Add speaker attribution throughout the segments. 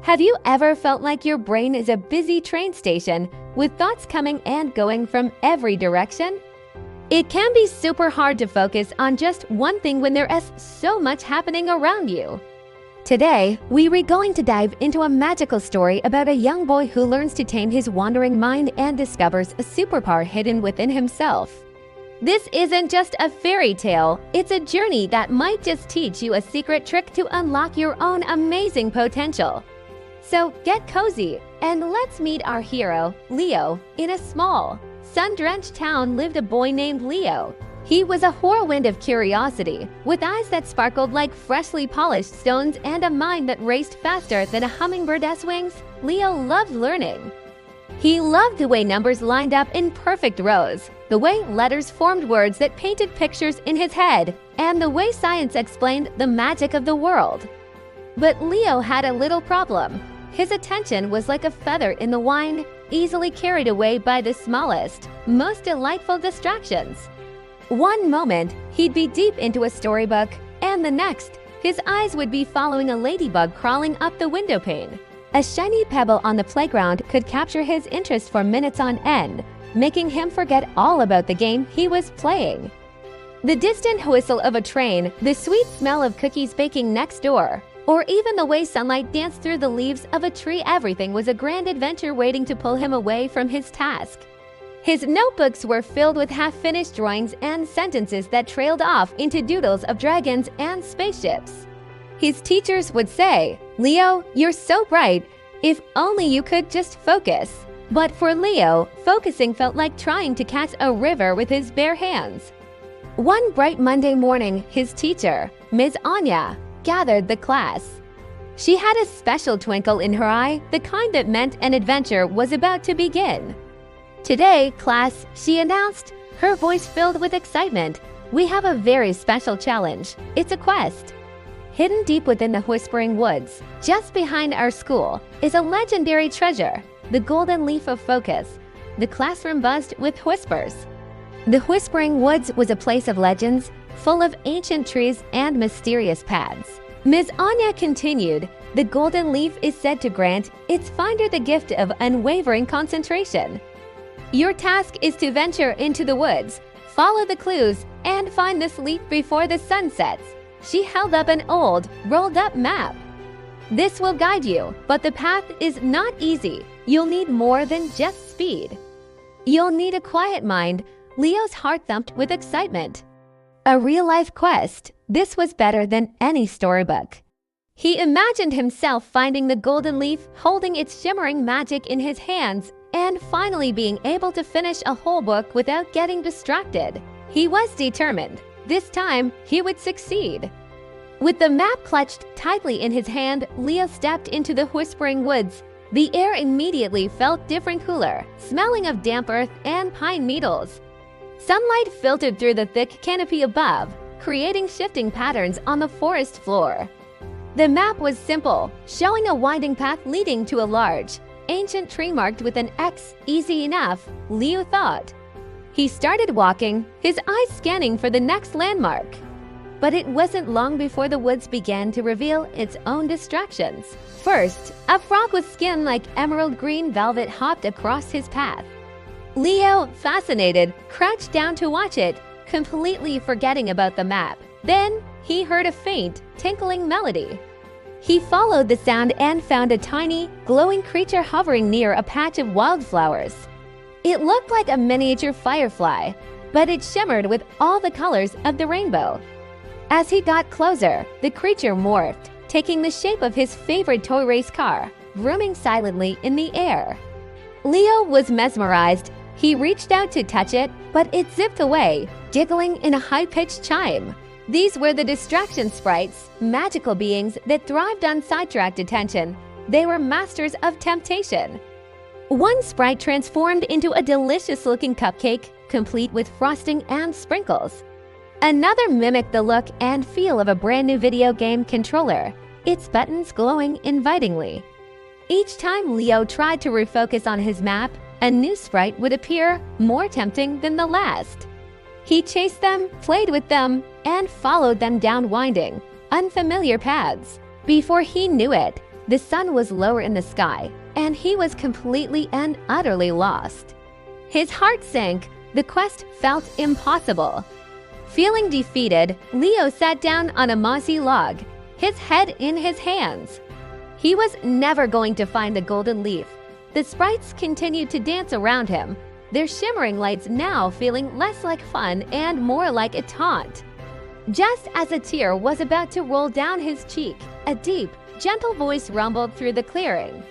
Speaker 1: Have you ever felt like your brain is a busy train station with thoughts coming and going from every direction? It can be super hard to focus on just one thing when there is so much happening around you. Today, we are going to dive into a magical story about a young boy who learns to tame his wandering mind and discovers a superpower hidden within himself. This isn't just a fairy tale, it's a journey that might just teach you a secret trick to unlock your own amazing potential. So get cozy and let's meet our hero, Leo. In a small, sun-drenched town lived a boy named Leo. He was a whirlwind of curiosity, with eyes that sparkled like freshly polished stones and a mind that raced faster than a hummingbird's wings. Leo loved learning. He loved the way numbers lined up in perfect rows, the way letters formed words that painted pictures in his head, and the way science explained the magic of the world. But Leo had a little problem. His attention was like a feather in the wind, easily carried away by the smallest, most delightful distractions. One moment, he'd be deep into a storybook, and the next, his eyes would be following a ladybug crawling up the window pane. A shiny pebble on the playground could capture his interest for minutes on end, making him forget all about the game he was playing. The distant whistle of a train, the sweet smell of cookies baking next door, or even the way sunlight danced through the leaves of a tree, everything was a grand adventure waiting to pull him away from his task. His notebooks were filled with half-finished drawings and sentences that trailed off into doodles of dragons and spaceships. His teachers would say, "Leo, you're so bright. If only you could just focus." But for Leo, focusing felt like trying to catch a river with his bare hands. One bright Monday morning, his teacher, Ms. Anya, gathered the class. She had a special twinkle in her eye, the kind that meant an adventure was about to begin. "Today, class," she announced, her voice filled with excitement, "we have a very special challenge. It's a quest." Hidden deep within the Whispering Woods, just behind our school, is a legendary treasure, the Golden Leaf of Focus. The classroom buzzed with whispers. The Whispering Woods was a place of legends, full of ancient trees and mysterious paths. Ms. Anya continued, "The Golden Leaf is said to grant its finder the gift of unwavering concentration. Your task is to venture into the woods, follow the clues, and find this leaf before the sun sets." She held up an old, rolled-up map. "This will guide you, but the path is not easy. You'll need more than just speed. You'll need a quiet mind." Leo's heart thumped with excitement. A real-life quest. This was better than any storybook. He imagined himself finding the golden leaf, holding its shimmering magic in his hands, and finally being able to finish a whole book without getting distracted. He was determined. This time, he would succeed. With the map clutched tightly in his hand, Leo stepped into the Whispering Woods. The air immediately felt different, cooler, smelling of damp earth and pine needles. Sunlight filtered through the thick canopy above, creating shifting patterns on the forest floor. The map was simple, showing a winding path leading to a large, ancient tree marked with an X. Easy enough, Leo thought. He started walking, his eyes scanning for the next landmark. But it wasn't long before the woods began to reveal its own distractions. First, a frog with skin like emerald green velvet hopped across his path. Leo, fascinated, crouched down to watch it, completely forgetting about the map. Then, he heard a faint, tinkling melody. He followed the sound and found a tiny, glowing creature hovering near a patch of wildflowers. It looked like a miniature firefly, but it shimmered with all the colors of the rainbow. As he got closer, the creature morphed, taking the shape of his favorite toy race car, roaming silently in the air. Leo was mesmerized. He reached out to touch it, but it zipped away, jiggling in a high-pitched chime. These were the distraction sprites, magical beings that thrived on sidetracked attention. They were masters of temptation. One sprite transformed into a delicious-looking cupcake, complete with frosting and sprinkles. Another mimicked the look and feel of a brand-new video game controller, its buttons glowing invitingly. Each time Leo tried to refocus on his map, a new sprite would appear, more tempting than the last. He chased them, played with them, and followed them down winding, unfamiliar paths. Before he knew it, the sun was lower in the sky, and he was completely and utterly lost. His heart sank. The quest felt impossible. Feeling defeated, Leo sat down on a mossy log, his head in his hands. He was never going to find the golden leaf. The sprites continued to dance around him, their shimmering lights now feeling less like fun and more like a taunt. Just as a tear was about to roll down his cheek, a deep, gentle voice rumbled through the clearing.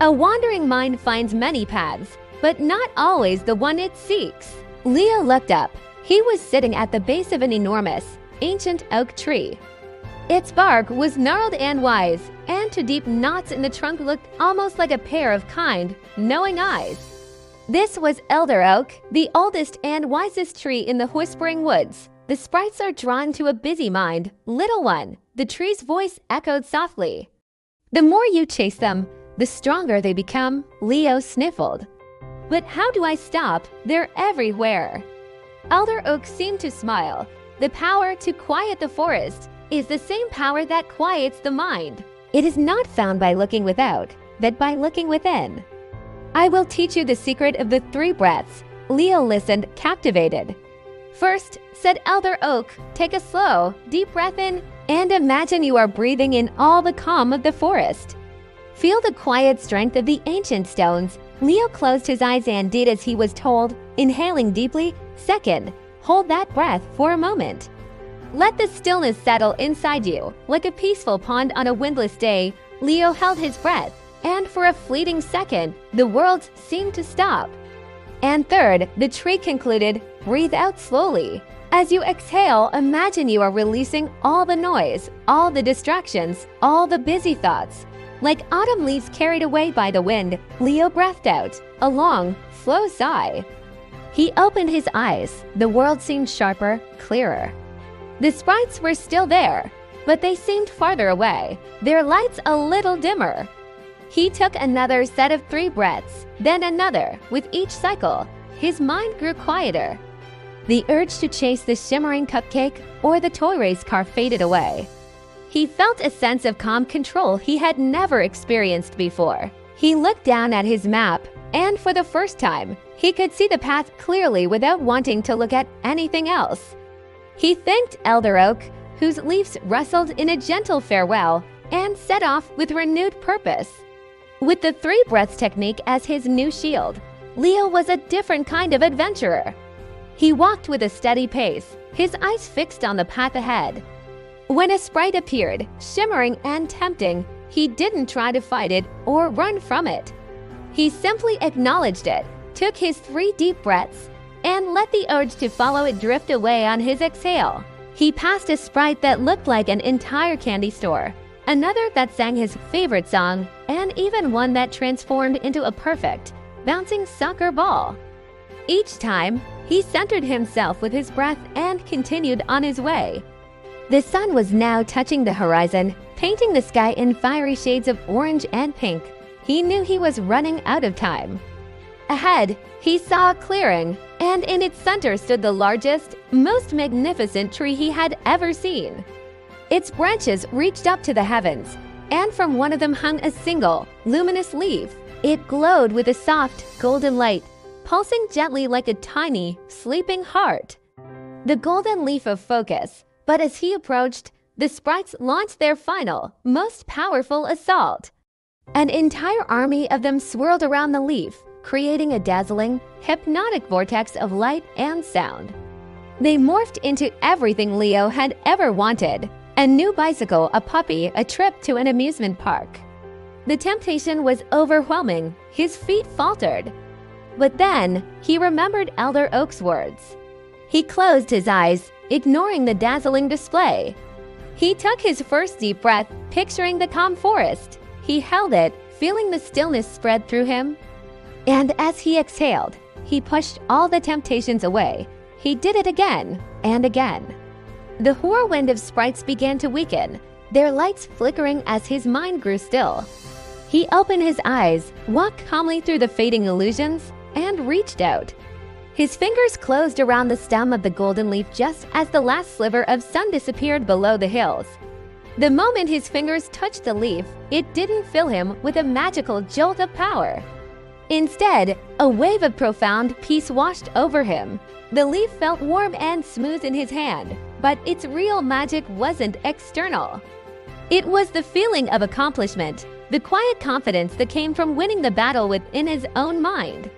Speaker 1: A wandering mind finds many paths, but not always the one it seeks. Leo looked up. He was sitting at the base of an enormous, ancient oak tree. Its bark was gnarled and wise, and two deep knots in the trunk looked almost like a pair of kind, knowing eyes. This was Elder Oak, the oldest and wisest tree in the Whispering Woods. The sprites are drawn to a busy mind, little one, the tree's voice echoed softly. The more you chase them, the stronger they become, Leo sniffled. But how do I stop? They're everywhere. Elder Oak seemed to smile. The power to quiet the forest is the same power that quiets the mind. It is not found by looking without, but by looking within. I will teach you the secret of the 3 breaths. Leo listened, captivated. First, said Elder Oak, take a slow, deep breath in and imagine you are breathing in all the calm of the forest. Feel the quiet strength of the ancient stones. Leo closed his eyes and did as he was told, inhaling deeply. Second, hold that breath for a moment. Let the stillness settle inside you. Like a peaceful pond on a windless day, Leo held his breath, and for a fleeting second, the world seemed to stop. And third, the tree concluded, breathe out slowly. As you exhale, imagine you are releasing all the noise, all the distractions, all the busy thoughts. Like autumn leaves carried away by the wind, Leo breathed out, a long, slow sigh. He opened his eyes. The world seemed sharper, clearer. The sprites were still there, but they seemed farther away, their lights a little dimmer. He took another set of 3 breaths, then another. With each cycle, his mind grew quieter. The urge to chase the shimmering cupcake or the toy race car faded away. He felt a sense of calm control he had never experienced before. He looked down at his map, and for the first time, he could see the path clearly without wanting to look at anything else. He thanked Elder Oak, whose leaves rustled in a gentle farewell, and set off with renewed purpose. With the 3 breaths technique as his new shield, Leo was a different kind of adventurer. He walked with a steady pace, his eyes fixed on the path ahead. When a sprite appeared, shimmering and tempting, he didn't try to fight it or run from it. He simply acknowledged it, took his 3 deep breaths, and let the urge to follow it drift away on his exhale. He passed a sprite that looked like an entire candy store, another that sang his favorite song, and even one that transformed into a perfect, bouncing soccer ball. Each time, he centered himself with his breath and continued on his way. The sun was now touching the horizon, painting the sky in fiery shades of orange and pink. He knew he was running out of time. Ahead, he saw a clearing, and in its center stood the largest, most magnificent tree he had ever seen. Its branches reached up to the heavens, and from one of them hung a single, luminous leaf. It glowed with a soft, golden light, pulsing gently like a tiny, sleeping heart. The golden leaf of focus. But as he approached, the sprites launched their final, most powerful assault. An entire army of them swirled around the leaf, creating a dazzling, hypnotic vortex of light and sound. They morphed into everything Leo had ever wanted: a new bicycle, a puppy, a trip to an amusement park. The temptation was overwhelming. His feet faltered. But then, he remembered Elder Oak's words. He closed his eyes, ignoring the dazzling display. He took his first deep breath, picturing the calm forest. He held it, feeling the stillness spread through him. And as he exhaled, he pushed all the temptations away. He did it again and again. The whirlwind of sprites began to weaken, their lights flickering as his mind grew still. He opened his eyes, walked calmly through the fading illusions, and reached out. His fingers closed around the stem of the golden leaf just as the last sliver of sun disappeared below the hills. The moment his fingers touched the leaf, it didn't fill him with a magical jolt of power. Instead, a wave of profound peace washed over him. The leaf felt warm and smooth in his hand, but its real magic wasn't external. It was the feeling of accomplishment, the quiet confidence that came from winning the battle within his own mind.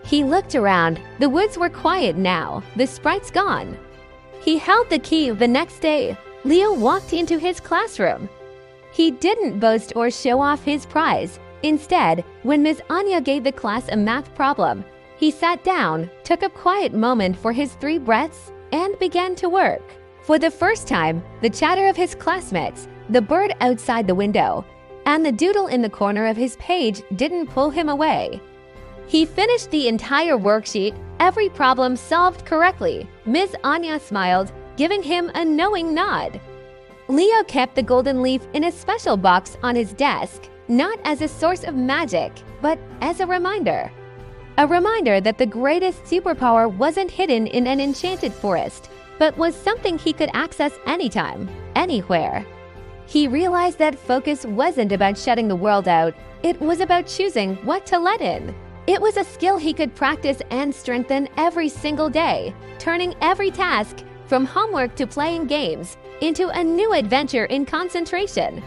Speaker 1: He looked around. The woods were quiet now, the sprites gone. He held the key. The next day, Leo walked into his classroom. He didn't boast or show off his prize. Instead, when Ms. Anya gave the class a math problem, he sat down, took a quiet moment for his 3 breaths, and began to work. For the first time, the chatter of his classmates, the bird outside the window, and the doodle in the corner of his page didn't pull him away. He finished the entire worksheet, every problem solved correctly. Ms. Anya smiled, giving him a knowing nod. Leo kept the golden leaf in a special box on his desk, not as a source of magic, but as a reminder. A reminder that the greatest superpower wasn't hidden in an enchanted forest, but was something he could access anytime, anywhere. He realized that focus wasn't about shutting the world out, it was about choosing what to let in. It was a skill he could practice and strengthen every single day, turning every task, from homework to playing games, into a new adventure in concentration.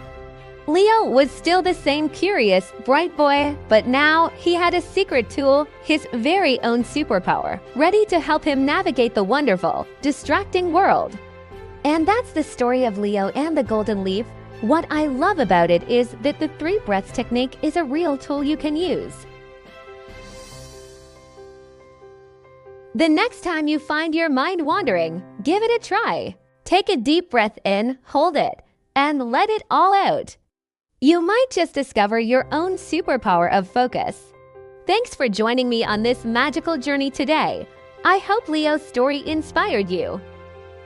Speaker 1: Leo was still the same curious, bright boy, but now he had a secret tool, his very own superpower, ready to help him navigate the wonderful, distracting world. And that's the story of Leo and the golden leaf. What I love about it is that the 3 breaths technique is a real tool you can use. The next time you find your mind wandering, give it a try. Take a deep breath in, hold it, and let it all out. You might just discover your own superpower of focus. Thanks for joining me on this magical journey today. I hope Leo's story inspired you.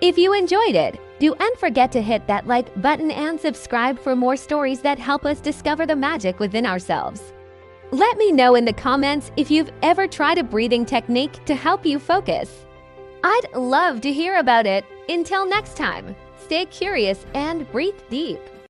Speaker 1: If you enjoyed it, don't forget to hit that like button and subscribe for more stories that help us discover the magic within ourselves. Let me know in the comments if you've ever tried a breathing technique to help you focus. I'd love to hear about it. Until next time, stay curious and breathe deep.